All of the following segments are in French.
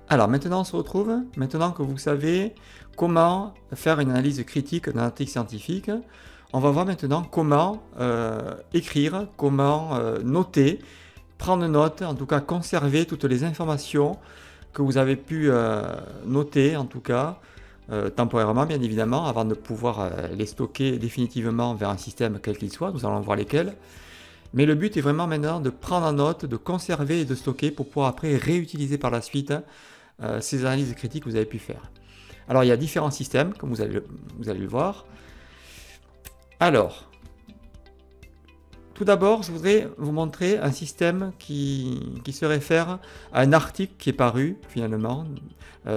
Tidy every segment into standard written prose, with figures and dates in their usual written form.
Alors maintenant on se retrouve, maintenant que vous savez comment faire une analyse critique d'un article scientifique, on va voir maintenant comment écrire, comment noter, prendre note, en tout cas conserver toutes les informations que vous avez pu noter, en tout cas temporairement bien évidemment, avant de pouvoir les stocker définitivement vers un système quel qu'il soit, nous allons voir lesquels. Mais le but est vraiment maintenant de prendre en note, de conserver et de stocker pour pouvoir après réutiliser par la suite ces analyses critiques que vous avez pu faire. Alors il y a différents systèmes, comme vous allez le voir. Alors, tout d'abord, je voudrais vous montrer un système qui se réfère à un article qui est paru finalement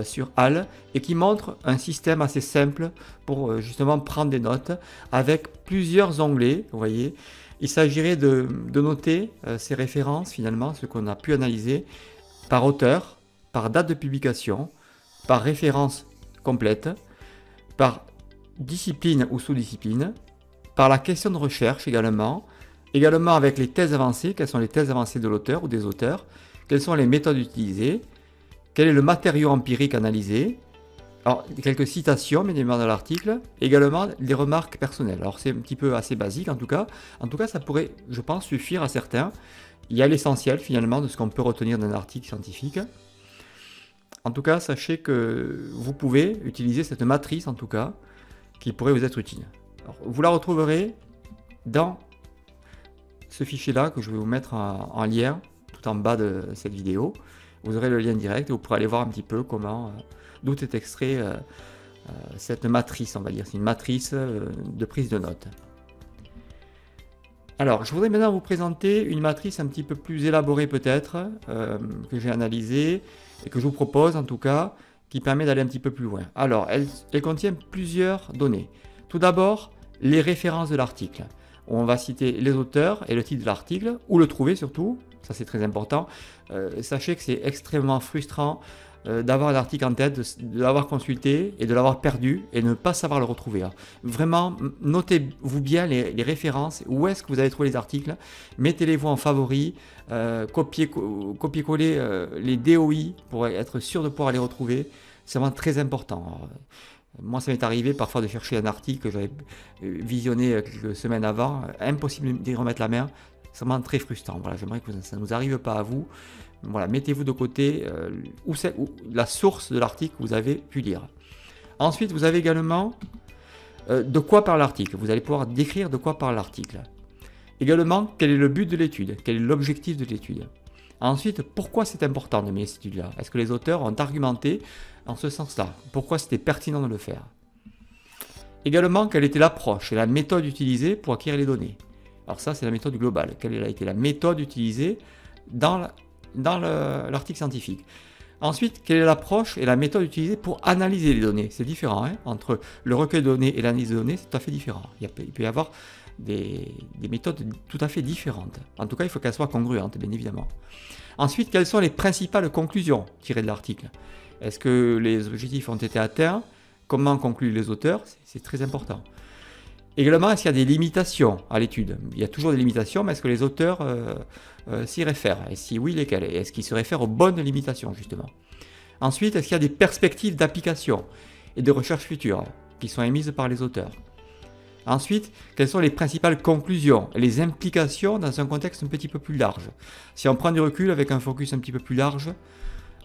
sur HAL et qui montre un système assez simple pour justement prendre des notes avec plusieurs onglets, vous voyez. Il s'agirait de noter ces références finalement, ce qu'on a pu analyser par auteur, par date de publication, par référence complète, par discipline ou sous-discipline, par la question de recherche également avec les thèses avancées, quelles sont les thèses avancées de l'auteur ou des auteurs, quelles sont les méthodes utilisées, quel est le matériau empirique analysé, alors quelques citations bien évidemment dans l'article, également des remarques personnelles. Alors c'est un petit peu assez basique en tout cas ça pourrait, je pense, suffire à certains. Il y a l'essentiel finalement de ce qu'on peut retenir d'un article scientifique. En tout cas, sachez que vous pouvez utiliser cette matrice en tout cas, qui pourrait vous être utile. Alors, vous la retrouverez dans ce fichier-là que je vais vous mettre en lien tout en bas de cette vidéo. Vous aurez le lien direct et vous pourrez aller voir un petit peu comment, d'où est extrait cette matrice, on va dire. C'est une matrice de prise de notes. Alors, je voudrais maintenant vous présenter une matrice un petit peu plus élaborée peut-être, que j'ai analysée et que je vous propose en tout cas, qui permet d'aller un petit peu plus loin. Alors, elle contient plusieurs données. Tout d'abord, les références de l'article. On va citer les auteurs et le titre de l'article, où le trouver surtout, ça c'est très important. Sachez que c'est extrêmement frustrant d'avoir un article en tête, de l'avoir consulté et de l'avoir perdu et de ne pas savoir le retrouver. Alors, vraiment, notez-vous bien les références, où est-ce que vous avez trouvé les articles, mettez-les-vous en favoris, copiez-coller les DOI pour être sûr de pouvoir les retrouver, c'est vraiment très important. Alors, moi, ça m'est arrivé parfois de chercher un article que j'avais visionné quelques semaines avant, impossible d'y remettre la main, c'est vraiment très frustrant. Voilà, j'aimerais que ça ne nous arrive pas à vous. Voilà, mettez-vous de côté la source de l'article que vous avez pu lire. Ensuite, vous avez également de quoi parle l'article. Vous allez pouvoir décrire de quoi parle l'article. Également, quel est le but de l'étude, quel est l'objectif de l'étude. Ensuite, pourquoi c'est important de mener cette étude-là? Est-ce que les auteurs ont argumenté en ce sens-là? Pourquoi c'était pertinent de le faire? Également, quelle était l'approche et la méthode utilisée pour acquérir les données? Alors ça, c'est la méthode globale. Quelle a été la méthode utilisée dans l'article scientifique? Ensuite, quelle est l'approche et la méthode utilisée pour analyser les données? C'est différent, hein, entre le recueil de données et l'analyse de données, c'est tout à fait différent. Il peut y avoir des méthodes tout à fait différentes. En tout cas, il faut qu'elles soient congruentes, bien évidemment. Ensuite, quelles sont les principales conclusions tirées de l'article? Est-ce que les objectifs ont été atteints? Comment concluent les auteurs? C'est très important. Également, est-ce qu'il y a des limitations à l'étude? Il y a toujours des limitations, mais est-ce que les auteurs s'y réfèrent? Et si oui, lesquelles? Et est-ce qu'ils se réfèrent aux bonnes limitations, justement? Ensuite, est-ce qu'il y a des perspectives d'application et de recherche future qui sont émises par les auteurs? Ensuite, quelles sont les principales conclusions et les implications dans un contexte un petit peu plus large? Si on prend du recul avec un focus un petit peu plus large,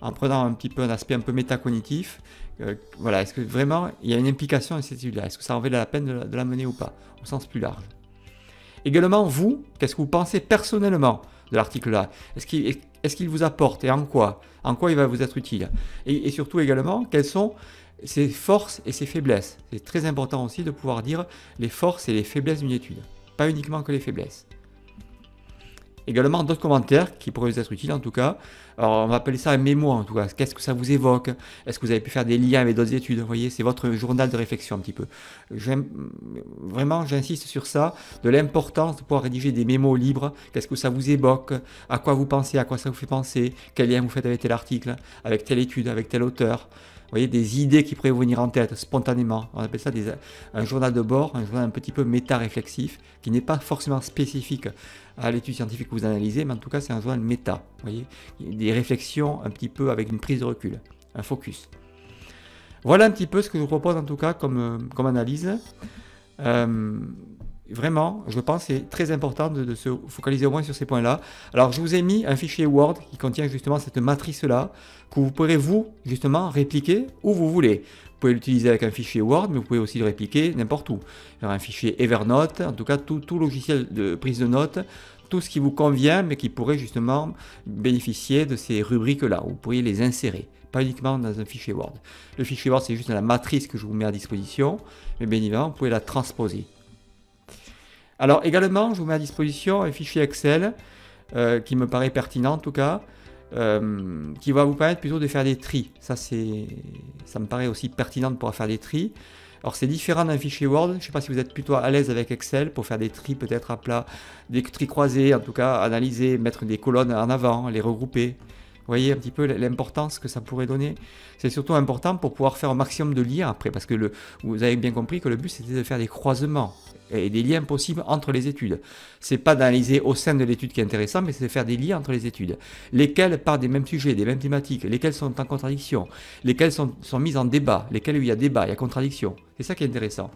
en prenant un petit peu un aspect un peu métacognitif, voilà, est-ce que vraiment il y a une implication à cette étude-là? Est-ce que ça en vaut la peine de la mener ou pas, au sens plus large? Également, vous, qu'est-ce que vous pensez personnellement de l'article-là? Est-ce qu'il vous apporte et en quoi? En quoi il va vous être utile? Et surtout également, quelles sont ses forces et ses faiblesses? C'est très important aussi de pouvoir dire les forces et les faiblesses d'une étude, pas uniquement que les faiblesses. Également d'autres commentaires qui pourraient vous être utiles en tout cas. Alors on va appeler ça un mémo en tout cas. Qu'est-ce que ça vous évoque? Est-ce que vous avez pu faire des liens avec d'autres études? Vous voyez, c'est votre journal de réflexion un petit peu. Vraiment, j'insiste sur ça, de l'importance de pouvoir rédiger des mémos libres. Qu'est-ce que ça vous évoque? À quoi vous pensez? À quoi ça vous fait penser? Quel lien vous faites avec tel article? Avec telle étude? Avec tel auteur? Vous voyez, des idées qui pourraient vous venir en tête spontanément. On appelle ça un journal de bord, un journal un petit peu méta-réflexif, qui n'est pas forcément spécifique à l'étude scientifique que vous analysez, mais en tout cas c'est un journal méta. Vous voyez, des réflexions un petit peu avec une prise de recul. un focus. Voilà un petit peu ce que je vous propose en tout cas comme analyse. Vraiment, je pense que c'est très important de se focaliser au moins sur ces points-là. Alors, je vous ai mis un fichier Word qui contient justement cette matrice-là, que vous pourrez vous, justement, répliquer où vous voulez. Vous pouvez l'utiliser avec un fichier Word, mais vous pouvez aussi le répliquer n'importe où. Il y aura un fichier Evernote, en tout cas, tout logiciel de prise de notes, tout ce qui vous convient, mais qui pourrait justement bénéficier de ces rubriques-là. Vous pourriez les insérer, pas uniquement dans un fichier Word. Le fichier Word, c'est juste la matrice que je vous mets à disposition, mais bien évidemment, vous pouvez la transposer. Alors également, je vous mets à disposition un fichier Excel qui me paraît pertinent en tout cas, qui va vous permettre plutôt de faire des tris. Ça me paraît aussi pertinent de pouvoir faire des tris. Alors c'est différent d'un fichier Word, je ne sais pas si vous êtes plutôt à l'aise avec Excel pour faire des tris peut-être à plat, des tris croisés, en tout cas analyser, mettre des colonnes en avant, les regrouper. Vous voyez un petit peu l'importance que ça pourrait donner. C'est surtout important pour pouvoir faire un maximum de liens après, parce que vous avez bien compris que le but c'était de faire des croisements et des liens possibles entre les études. C'est pas d'analyser au sein de l'étude qui est intéressant, mais c'est de faire des liens entre les études. Lesquelles partent des mêmes sujets, des mêmes thématiques, lesquelles sont en contradiction, lesquelles sont mises en débat, lesquelles il y a débat, il y a contradiction. C'est ça qui est intéressant.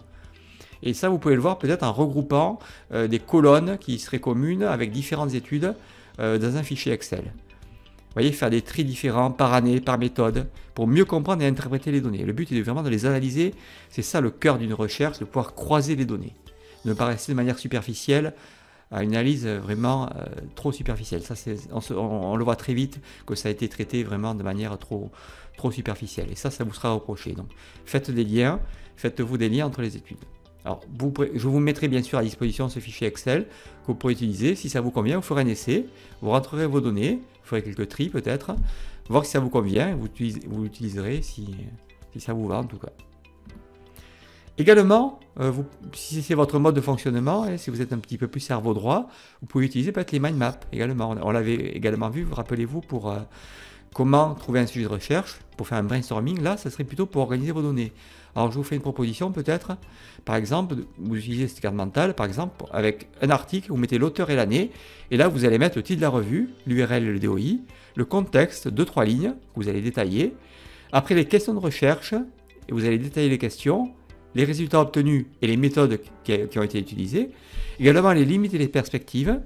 Et ça, vous pouvez le voir peut-être en regroupant des colonnes qui seraient communes avec différentes études dans un fichier Excel. Vous voyez, faire des tris différents par année, par méthode, pour mieux comprendre et interpréter les données. Le but est vraiment de les analyser, c'est ça le cœur d'une recherche, de pouvoir croiser les données. Ne pas rester de manière superficielle à une analyse vraiment trop superficielle. Ça, on le voit très vite que ça a été traité vraiment de manière trop superficielle. Et ça vous sera reproché. Donc, faites des liens, faites-vous des liens entre les études. Alors, je vous mettrai bien sûr à disposition ce fichier Excel que vous pourrez utiliser. Si ça vous convient, vous ferez un essai, vous rentrerez vos données, vous ferez quelques tris peut-être, voir si ça vous convient, vous l'utiliserez si ça vous va en tout cas. Également, si c'est votre mode de fonctionnement, et si vous êtes un petit peu plus cerveau droit, vous pouvez utiliser peut-être les mind maps également. On l'avait également vu, rappelez-vous, pour comment trouver un sujet de recherche, pour faire un brainstorming. Là, ça serait plutôt pour organiser vos données. Alors, je vous fais une proposition peut-être. Par exemple, vous utilisez cette carte mentale, par exemple, avec un article, vous mettez l'auteur et l'année, et là, vous allez mettre le titre de la revue, l'URL et le DOI, le contexte, 2-3 lignes, que vous allez détailler. Après, les questions de recherche, et vous allez détailler les questions, les résultats obtenus et les méthodes qui ont été utilisées, également les limites et les perspectives,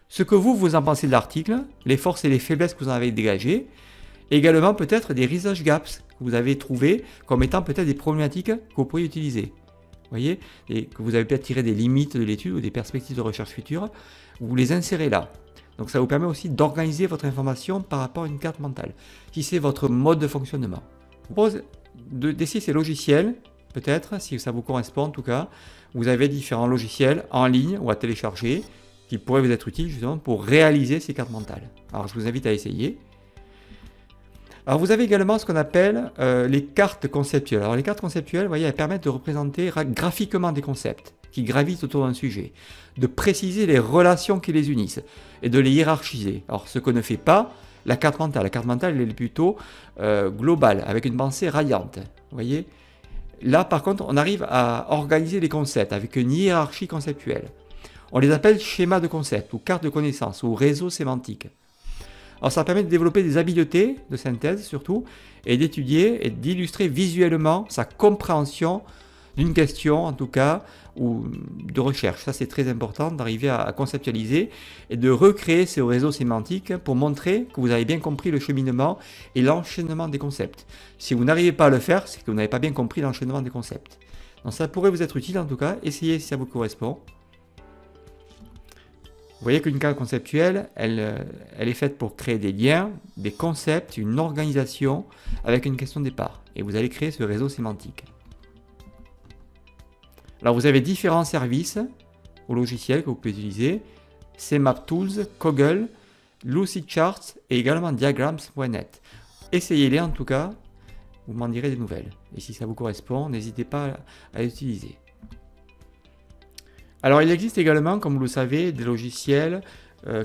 ce que vous en pensez de l'article, les forces et les faiblesses que vous en avez dégagées, et également peut-être des research gaps que vous avez trouvés comme étant peut-être des problématiques que vous pourriez utiliser. Vous voyez, et que vous avez peut-être tiré des limites de l'étude ou des perspectives de recherche futures, vous les insérez là. Donc ça vous permet aussi d'organiser votre information par rapport à une carte mentale, si c'est votre mode de fonctionnement. Je vous propose d'essayer ces logiciels. Peut-être, si ça vous correspond en tout cas, vous avez différents logiciels en ligne ou à télécharger qui pourraient vous être utiles justement pour réaliser ces cartes mentales. Alors je vous invite à essayer. Alors vous avez également ce qu'on appelle les cartes conceptuelles. Alors les cartes conceptuelles, vous voyez, elles permettent de représenter graphiquement des concepts qui gravitent autour d'un sujet, de préciser les relations qui les unissent et de les hiérarchiser. Alors ce que ne fait pas la carte mentale. La carte mentale, elle est plutôt globale, avec une pensée radiante. Vous voyez ? Là, par contre, on arrive à organiser les concepts avec une hiérarchie conceptuelle. On les appelle schémas de concepts, ou cartes de connaissances, ou réseaux sémantiques. Alors, ça permet de développer des habiletés de synthèse, surtout, et d'étudier et d'illustrer visuellement sa compréhension d'une question, en tout cas, ou de recherche. Ça, c'est très important d'arriver à conceptualiser et de recréer ces réseaux sémantiques pour montrer que vous avez bien compris le cheminement et l'enchaînement des concepts. Si vous n'arrivez pas à le faire, c'est que vous n'avez pas bien compris l'enchaînement des concepts. Donc ça pourrait vous être utile en tout cas, essayez si ça vous correspond. Vous voyez qu'une carte conceptuelle, elle est faite pour créer des liens, des concepts, une organisation avec une question de départ. Et vous allez créer ce réseau sémantique. Alors vous avez différents services ou logiciels que vous pouvez utiliser, CMapTools, Koggle, Lucidcharts et également Diagrams.net. Essayez-les en tout cas, vous m'en direz des nouvelles. Et si ça vous correspond, n'hésitez pas à les utiliser. Alors il existe également, comme vous le savez, des logiciels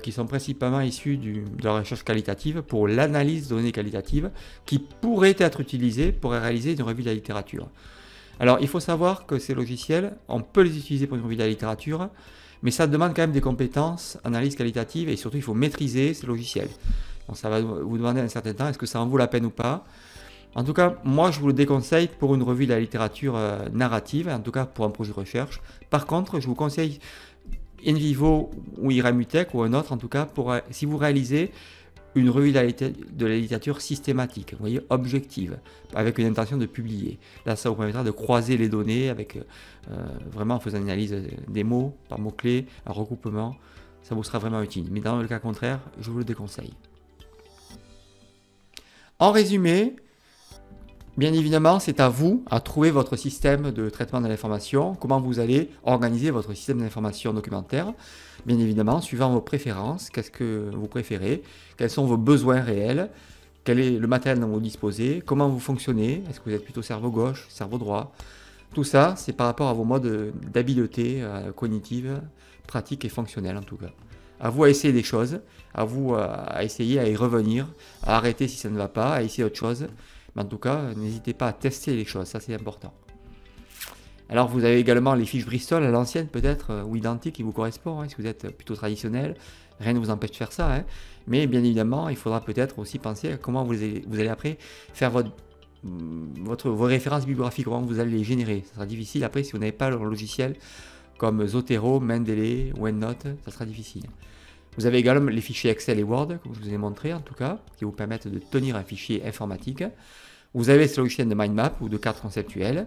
qui sont principalement issus de la recherche qualitative pour l'analyse de données qualitatives qui pourraient être utilisés pour réaliser une revue de la littérature. Alors, il faut savoir que ces logiciels, on peut les utiliser pour une revue de la littérature, mais ça demande quand même des compétences, analyse qualitative, et surtout, il faut maîtriser ces logiciels. Donc, ça va vous demander un certain temps, est-ce que ça en vaut la peine ou pas? En tout cas, moi je vous le déconseille pour une revue de la littérature narrative, en tout cas pour un projet de recherche. Par contre, je vous conseille InVivo ou Iramutech ou un autre en tout cas, si vous réalisez une revue de la littérature systématique, vous voyez, objective, avec une intention de publier. Là, ça vous permettra de croiser les données avec vraiment en faisant une analyse des mots, par mots-clés, un recoupement. Ça vous sera vraiment utile. Mais dans le cas contraire, je vous le déconseille. En résumé, bien évidemment, c'est à vous à trouver votre système de traitement de l'information, comment vous allez organiser votre système d'information documentaire, bien évidemment, suivant vos préférences, qu'est-ce que vous préférez, quels sont vos besoins réels, quel est le matériel dont vous disposez, comment vous fonctionnez, est-ce que vous êtes plutôt cerveau gauche, cerveau droit. Tout ça, c'est par rapport à vos modes d'habileté cognitive, pratique et fonctionnelle en tout cas. À vous à essayer des choses, à vous à essayer à y revenir, à arrêter si ça ne va pas, à essayer autre chose. Mais en tout cas, n'hésitez pas à tester les choses, ça c'est important. Alors vous avez également les fiches Bristol à l'ancienne peut-être, ou identiques qui vous correspondent, hein, si vous êtes plutôt traditionnel, rien ne vous empêche de faire ça. Hein. Mais bien évidemment, il faudra peut-être aussi penser à comment vous allez après faire vos références bibliographiques, comment vous allez les générer. Ça sera difficile après si vous n'avez pas le logiciel comme Zotero, Mendeley, OneNote, ça sera difficile. Vous avez également les fichiers Excel et Word, comme je vous ai montré en tout cas, qui vous permettent de tenir un fichier informatique. Vous avez ce logiciel de mind map ou de cartes conceptuelles.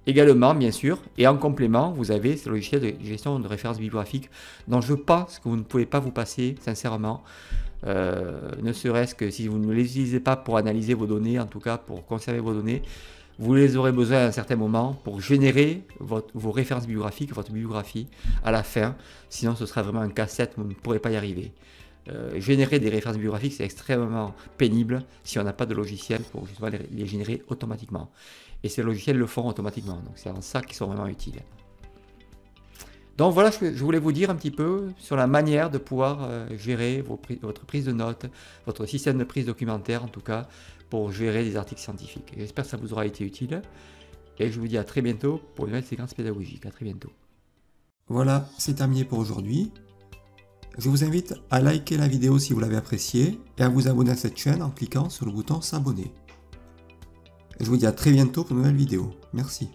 Également, bien sûr, et en complément, vous avez ce logiciel de gestion de références bibliographiques dont je pense que vous ne pouvez pas vous passer, sincèrement. Ne serait-ce que si vous ne les utilisez pas pour analyser vos données, en tout cas pour conserver vos données, vous les aurez besoin à un certain moment pour générer vos références bibliographiques, votre bibliographie à la fin. Sinon, ce sera vraiment un casse-tête, vous ne pourrez pas y arriver. Générer des références bibliographiques, c'est extrêmement pénible si on n'a pas de logiciel pour justement les générer automatiquement. Et ces logiciels le font automatiquement, donc c'est en ça qu'ils sont vraiment utiles. Donc voilà ce que je voulais vous dire un petit peu sur la manière de pouvoir gérer votre prise de notes, votre système de prise documentaire en tout cas, pour gérer des articles scientifiques. J'espère que ça vous aura été utile, et je vous dis à très bientôt pour une nouvelle séquence pédagogique. À très bientôt. Voilà, c'est terminé pour aujourd'hui. Je vous invite à liker la vidéo si vous l'avez appréciée, et à vous abonner à cette chaîne en cliquant sur le bouton s'abonner. Je vous dis à très bientôt pour une nouvelle vidéo. Merci.